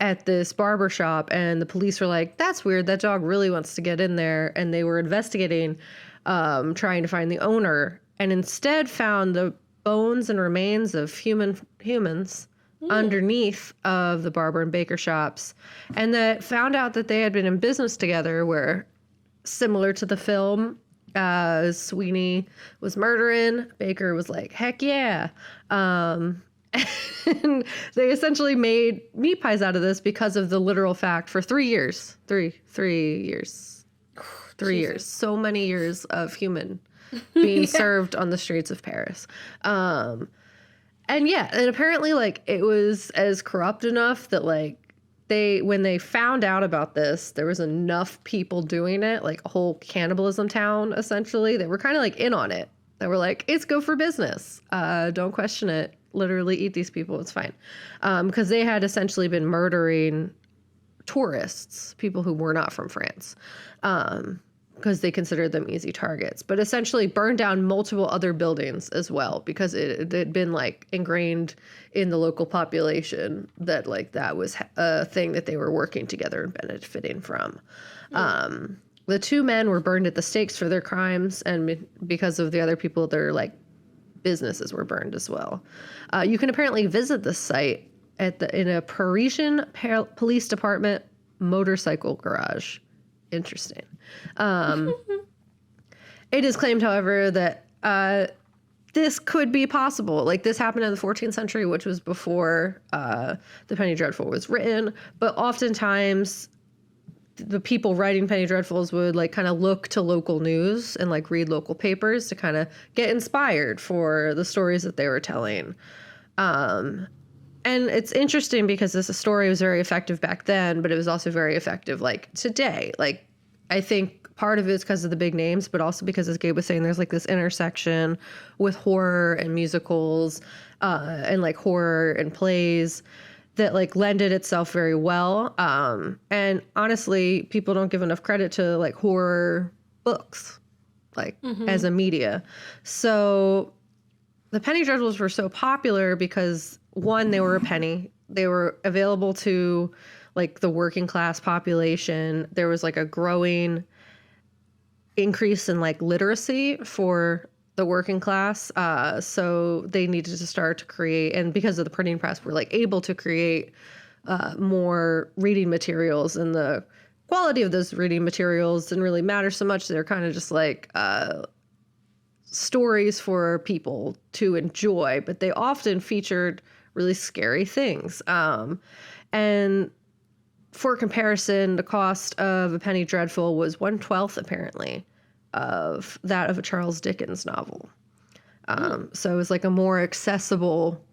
Speaker 1: at this barbershop, and the police were like, that's weird. That dog really wants to get in there. And they were investigating, trying to find the owner, and instead found the bones and remains of humans underneath of the barber and baker shops, and that found out that they had been in business together where, similar to the film, Sweeney was murdering, Baker was like, heck yeah. And they essentially made meat pies out of this because of the literal fact for 3 years. 3 years. 3 years. So many years of human being served on the streets of Paris. And apparently, like, it was as corrupt enough that, like, when they found out about this, there was enough people doing it, like a whole cannibalism town, essentially. They were kind of like in on it. They were like, it's good for business. Don't question it. Literally eat these people. It's fine. Because they had essentially been murdering tourists, people who were not from France, because they considered them easy targets, but essentially burned down multiple other buildings as well, because it had been like ingrained in the local population that like that was a thing that they were working together and benefiting from. The two men were burned at the stakes for their crimes, and because of the other people, their like businesses were burned as well. You can apparently visit the site in a Parisian police department motorcycle garage. Interesting. It is claimed, however, that this could be possible. Like, this happened in the 14th century, which was before the Penny Dreadful was written. But oftentimes, the people writing Penny Dreadfuls would like kind of look to local news and like read local papers to kind of get inspired for the stories that they were telling. And it's interesting because this story was very effective back then, but it was also very effective like today. Like, I think part of it is because of the big names, but also because, as Gabe was saying, there's like this intersection with horror and musicals and like horror and plays that like lended itself very well. And honestly, people don't give enough credit to like horror books, like as a media. So the Penny Dreadfuls were so popular because, one, they were a penny. They were available to like the working class population. There was like a growing increase in like literacy for the working class. So they needed to start to create, and because of the printing press, were like able to create more reading materials, and the quality of those reading materials didn't really matter so much. They're kind of just like stories for people to enjoy, but they often featured really scary things. And for comparison, the cost of a Penny Dreadful was 1/12 apparently of that of a Charles Dickens novel. So it was like a more accessible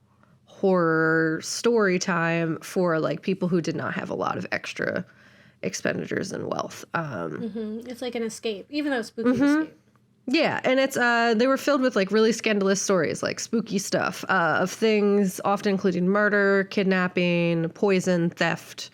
Speaker 1: horror story time for like people who did not have a lot of extra expenditures and wealth.
Speaker 2: It's like an escape, even though spooky escape.
Speaker 1: Yeah, and it's they were filled with like really scandalous stories, like spooky stuff of things often including murder, kidnapping, poison, theft,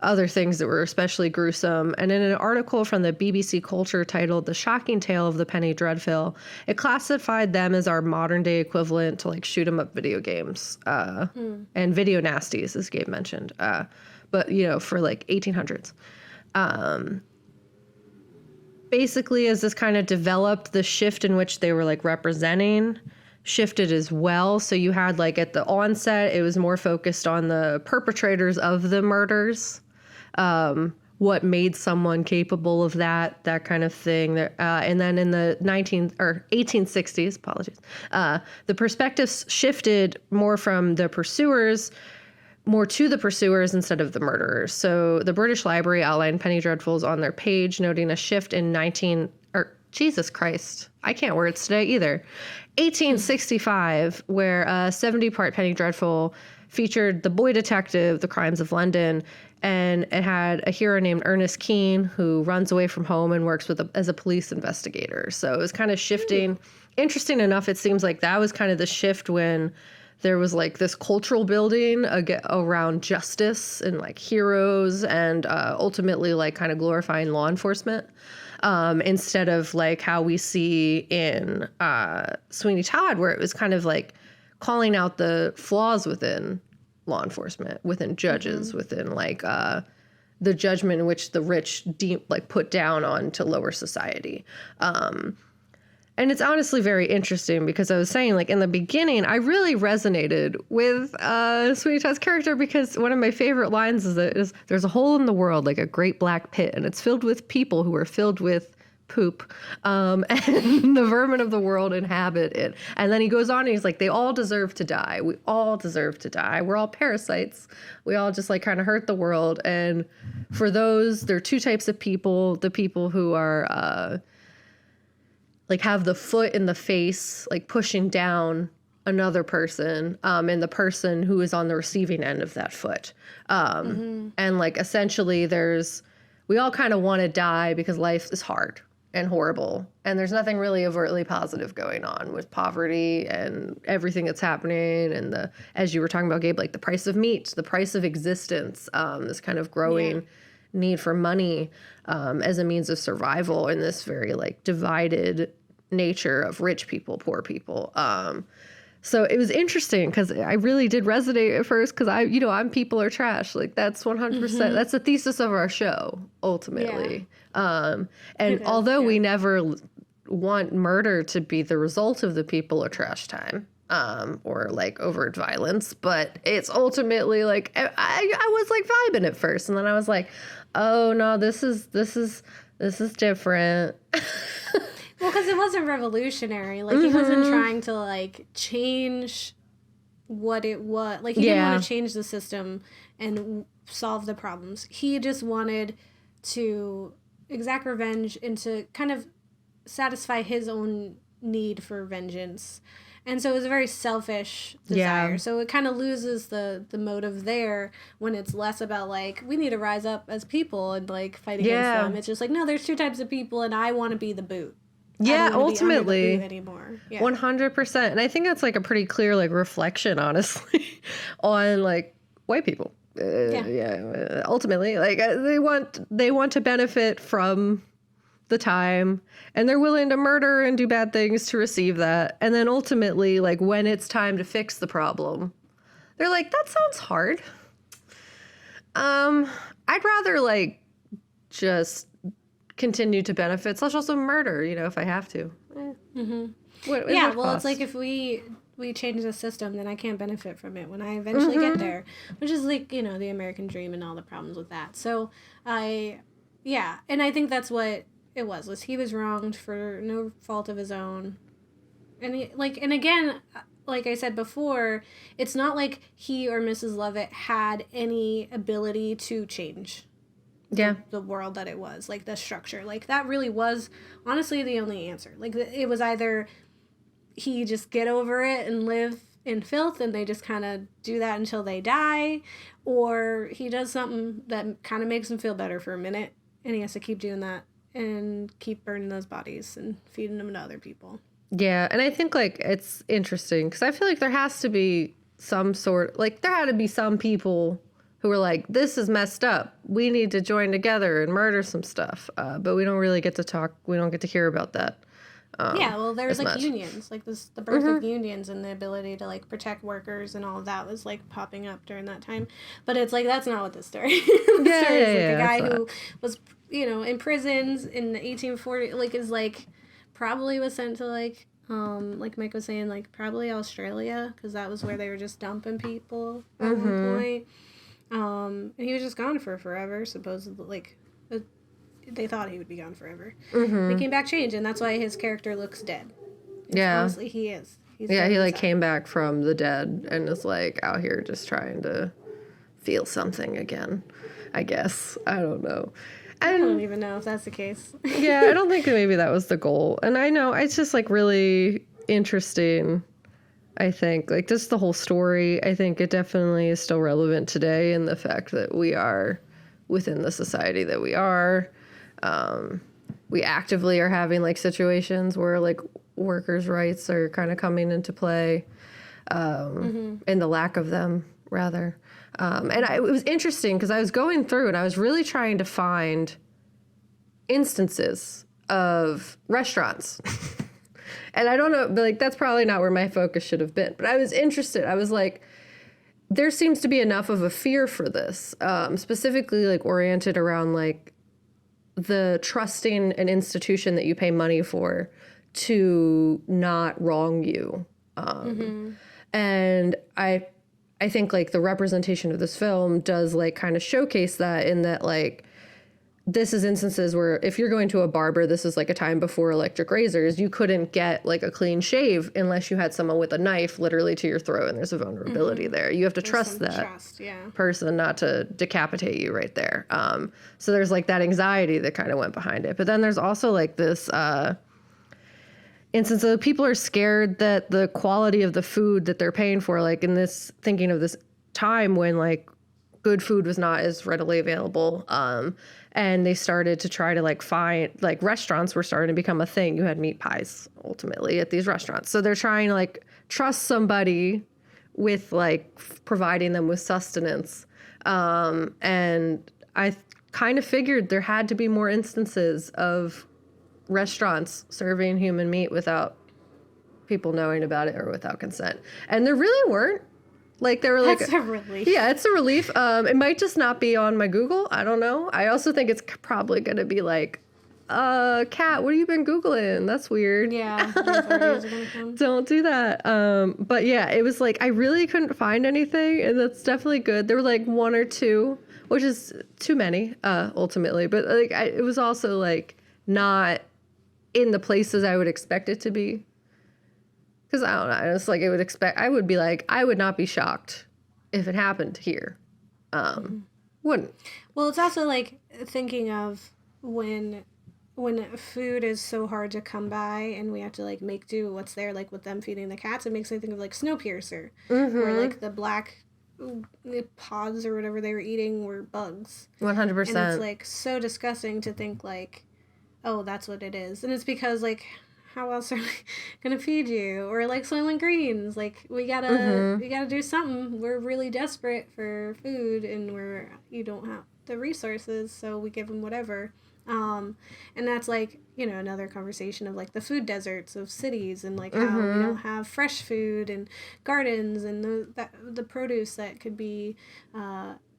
Speaker 1: other things that were especially gruesome. And in an article from the BBC Culture titled "The Shocking Tale of the Penny Dreadful," it classified them as our modern day equivalent to like shoot 'em up video games and video nasties, as Gabe mentioned. But you know, for like 1800s. Basically, as this kind of developed, the shift in which they were like representing shifted as well. So you had like at the onset, it was more focused on the perpetrators of the murders, what made someone capable of that kind of thing. And then in the 1860s, the perspectives shifted more from the pursuers, more to the pursuers instead of the murderers. So the British Library outlined Penny Dreadfuls on their page, noting a shift in Jesus Christ, I can't words today either. 1865, where a 70-part Penny Dreadful featured the boy detective, The Crimes of London, and it had a hero named Ernest Keene who runs away from home and works as a police investigator. So it was kind of shifting. Interesting enough, it seems like that was kind of the shift when there was like this cultural building around justice and like heroes and ultimately like kind of glorifying law enforcement. Instead of like how we see in Sweeney Todd, where it was kind of like calling out the flaws within law enforcement, within judges, within like the judgment in which the rich put down onto lower society. And it's honestly very interesting because I was saying, like, in the beginning, I really resonated with Sweeney Todd's character because one of my favorite lines is there's a hole in the world, like a great black pit, and it's filled with people who are filled with poop, and the vermin of the world inhabit it. And then he goes on and he's like, they all deserve to die. We all deserve to die. We're all parasites. We all just like kind of hurt the world. And for those, there are two types of people: the people who are like have the foot in the face, like pushing down another person, and the person who is on the receiving end of that foot. And like essentially we all kind of want to die because life is hard and horrible. And there's nothing really overtly positive going on with poverty and everything that's happening. And as you were talking about, Gabe, like the price of meat, the price of existence, this kind of growing need for money as a means of survival in this very like divided nature of rich people, poor people. So it was interesting because I really did resonate at first because I'm people are trash. Like that's 100%. That's the thesis of our show ultimately. And although we never want murder to be the result of the people are trash time, or like overt violence, but it's ultimately like I was like vibing at first, and then I was like, oh no, this is different.
Speaker 2: Well, because it wasn't revolutionary. Like, he wasn't trying to, like, change what it was. Like, he didn't want to change the system and solve the problems. He just wanted to exact revenge and to kind of satisfy his own need for vengeance. And so it was a very selfish desire. Yeah. So it kind of loses the motive there when it's less about, like, we need to rise up as people and, like, fight against them. It's just like, no, there's two types of people, and I want to be the boot.
Speaker 1: Yeah, ultimately, 100%. And I think that's like a pretty clear like reflection, honestly, on like white people. Ultimately, like they want to benefit from the time, and they're willing to murder and do bad things to receive that. And then ultimately, like when it's time to fix the problem, they're like, that sounds hard. I'd rather like just continue to benefit / also murder, if I have to.
Speaker 2: It's like if we change the system, then I can't benefit from it when I eventually get there, which is like, the American dream and all the problems with that. So and I think that's what it was he was wronged for no fault of his own. And again, like I said before, it's not like he or Mrs. Lovett had any ability to change the world that it was, like the structure. Like that really was honestly the only answer. Like it was either he just get over it and live in filth and they just kind of do that until they die, or he does something that kind of makes him feel better for a minute and he has to keep doing that and keep burning those bodies and feeding them to other people.
Speaker 1: Yeah, and I think like it's interesting because I feel like there has to be some sort, like there had to be some people who were like, this is messed up. We need to join together and murder some stuff. But we don't really get to talk. We don't get to hear about that.
Speaker 2: There's like unions, like the birth of unions and the ability to like protect workers and all of that was like popping up during that time. But it's like, that's not what this story is. The story is like a guy who was, in prisons in the 1840s, like is like probably was sent to like Mike was saying, like probably Australia, because that was where they were just dumping people at one point. And he was just gone for forever, supposedly. Like, they thought he would be gone forever. He came back changed, and that's why his character looks dead. Honestly, he is. He
Speaker 1: like came back from the dead and is like out here just trying to feel something again, I guess. I don't know.
Speaker 2: I don't even know if that's the case.
Speaker 1: I don't think maybe that was the goal. And I know it's just like really interesting. I think, like, just the whole story, I think it definitely is still relevant today in the fact that we are within the society that we are. We actively are having, like, situations where, like, workers' rights are kind of coming into play, and the lack of them, rather. It was interesting because I was going through and I was really trying to find instances of restaurants. And I don't know, but like that's probably not where my focus should have been. But I was interested. I was like, there seems to be enough of a fear for this, specifically like oriented around like the trusting an institution that you pay money for to not wrong you. And I think like the representation of this film does like kind of showcase that, in that like this is instances where if you're going to a barber, this is like a time before electric razors, you couldn't get like a clean shave unless you had someone with a knife literally to your throat, and there's a vulnerability there. You have to trust that person not to decapitate you right there. So there's like that anxiety that kind of went behind it. But then there's also like this, instance of people are scared that the quality of the food that they're paying for, like in this, thinking of this time when like good food was not as readily available. And they started to try to like find, like restaurants were starting to become a thing. You had meat pies ultimately at these restaurants. So they're trying to like trust somebody with like providing them with sustenance. And I kind of figured there had to be more instances of restaurants serving human meat without people knowing about it or without consent. And there really weren't. Like they were like,
Speaker 2: that's a relief.
Speaker 1: Yeah, it's a relief. It might just not be on my Google. I don't know. I also think it's probably going to be like, Kat, what have you been Googling? That's weird.
Speaker 2: Yeah. Authorities are gonna come.
Speaker 1: Don't do that. But yeah, it was like, I really couldn't find anything, and that's definitely good. There were like one or two, which is too many, ultimately. But like, it was also like not in the places I would expect it to be. Because I don't know, it's like I would be like, I would not be shocked if it happened here. Wouldn't.
Speaker 2: Well, it's also like thinking of when food is so hard to come by and we have to like make do what's there, like with them feeding the cats. It makes me think of like Snowpiercer, where like the black pods or whatever they were eating were bugs.
Speaker 1: 100%.
Speaker 2: And it's like so disgusting to think like, oh, that's what it is. And it's because like, how else are we gonna feed you? Or like Soylent Greens, like we gotta do something. We're really desperate for food, and you don't have the resources, so we give them whatever. And that's like, you know, another conversation of like the food deserts of cities, and like how we don't have fresh food and gardens and the produce that could be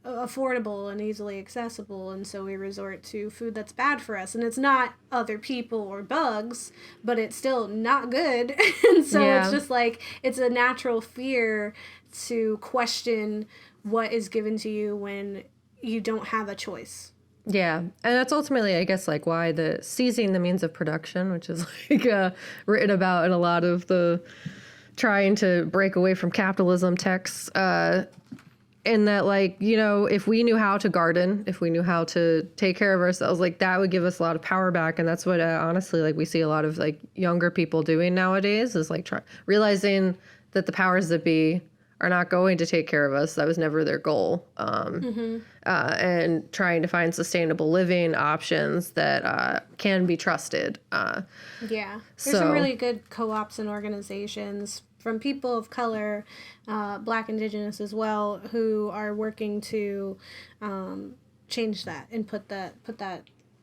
Speaker 2: affordable and easily accessible, and so we resort to food that's bad for us, and it's not other people or bugs, but it's still not good. And so it's just like, it's a natural fear to question what is given to you when you don't have a choice.
Speaker 1: Yeah, and that's ultimately, I guess, like why the seizing the means of production, which is like written about in a lot of the trying to break away from capitalism texts. In that, like, you know, if we knew how to garden, if we knew how to take care of ourselves, like that would give us a lot of power back. And that's what, honestly, like we see a lot of like younger people doing nowadays is like realizing that the powers that be are not going to take care of us. That was never their goal. And trying to find sustainable living options that can be trusted.
Speaker 2: There's some really good co-ops and organizations from people of color, Black, Indigenous as well, who are working to change that and put that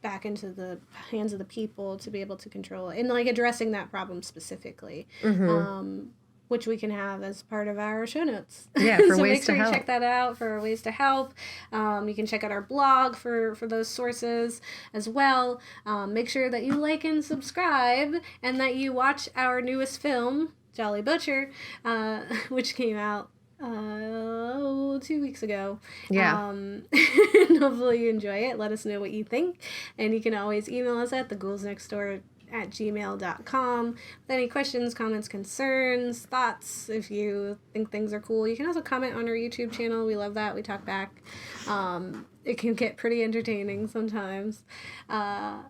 Speaker 2: back into the hands of the people to be able to control it, and like addressing that problem specifically, which we can have as part of our show notes.
Speaker 1: Yeah, for
Speaker 2: so
Speaker 1: ways
Speaker 2: make sure
Speaker 1: to
Speaker 2: you
Speaker 1: help.
Speaker 2: check that out for ways to help. You can check out our blog for those sources as well. Make sure that you like and subscribe, and that you watch our newest film, Jolly Butcher, which came out 2 weeks ago.
Speaker 1: Yeah.
Speaker 2: And hopefully you enjoy it. Let us know what you think. And you can always email us at theghouls.nextdoor@gmail.com with any questions, comments, concerns, thoughts. If you think things are cool, you can also comment on our YouTube channel. We love that. We talk back. It can get pretty entertaining sometimes. But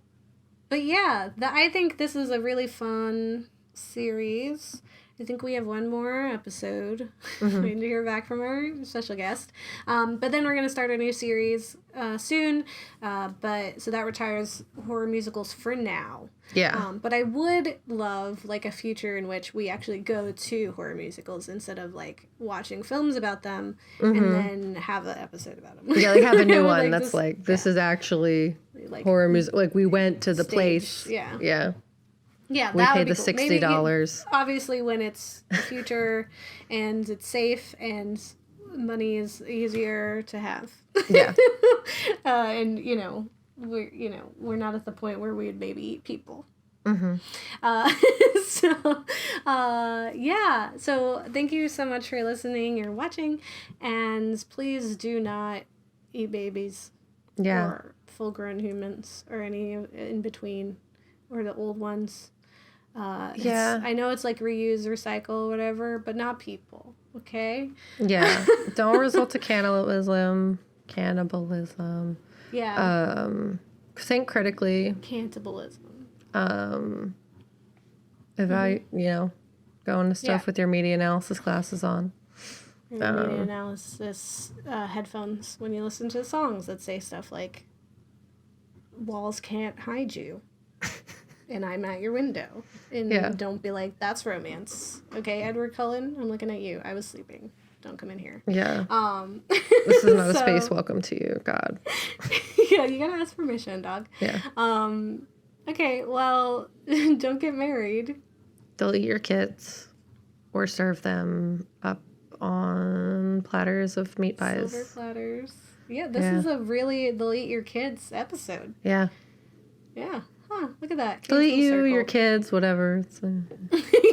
Speaker 2: yeah, I think this is a really fun series. I think we have one more episode. Waiting to hear back from our special guest. But then we're going to start a new series soon. But so that retires horror musicals for now.
Speaker 1: Yeah.
Speaker 2: But I would love like a future in which we actually go to horror musicals instead of like watching films about them and then have an episode about them.
Speaker 1: Yeah, like have a new one
Speaker 2: like
Speaker 1: that's
Speaker 2: this,
Speaker 1: like, this is actually like horror music. Like we went to the place.
Speaker 2: Yeah.
Speaker 1: Yeah.
Speaker 2: Yeah,
Speaker 1: we
Speaker 2: that
Speaker 1: paid
Speaker 2: would
Speaker 1: the
Speaker 2: be cool.
Speaker 1: $60.
Speaker 2: Obviously, when it's the future and it's safe and money is easier to have.
Speaker 1: Yeah.
Speaker 2: And we're not at the point where we'd maybe eat people. So thank you so much for listening or watching, and please do not eat babies.
Speaker 1: Yeah.
Speaker 2: Or full-grown humans or any in between, or the old ones. I know it's like reuse, recycle, whatever, but not people, okay?
Speaker 1: Yeah. Don't resort to cannibalism.
Speaker 2: Yeah.
Speaker 1: Think critically.
Speaker 2: Cannibalism.
Speaker 1: Going to stuff with your media analysis classes on.
Speaker 2: Media analysis headphones when you listen to songs that say stuff like, walls can't hide you, and I'm at your window. And don't be like, that's romance. Okay, Edward Cullen, I'm looking at you. I was sleeping. Don't come in here.
Speaker 1: Yeah. This is not a space welcome to you, God.
Speaker 2: Yeah, you gotta ask permission, dog.
Speaker 1: Yeah.
Speaker 2: Okay, well, don't get married.
Speaker 1: They'll eat your kids or serve them up on platters of meat pies.
Speaker 2: Silver platters. Yeah, this is a really they'll eat your kids episode.
Speaker 1: Yeah.
Speaker 2: Yeah. Huh, look at that.
Speaker 1: They'll eat you, your kids, whatever.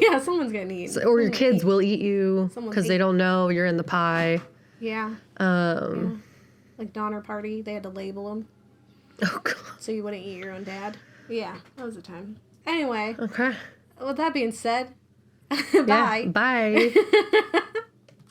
Speaker 2: Yeah, someone's gonna eat.
Speaker 1: Or your kids will eat you because they don't know you're in the pie.
Speaker 2: Yeah. Like Donner Party, they had to label them.
Speaker 1: Oh, God.
Speaker 2: So you wouldn't eat your own dad. Yeah, that was a time. Anyway.
Speaker 1: Okay.
Speaker 2: With that being said, bye.
Speaker 1: Yeah, bye.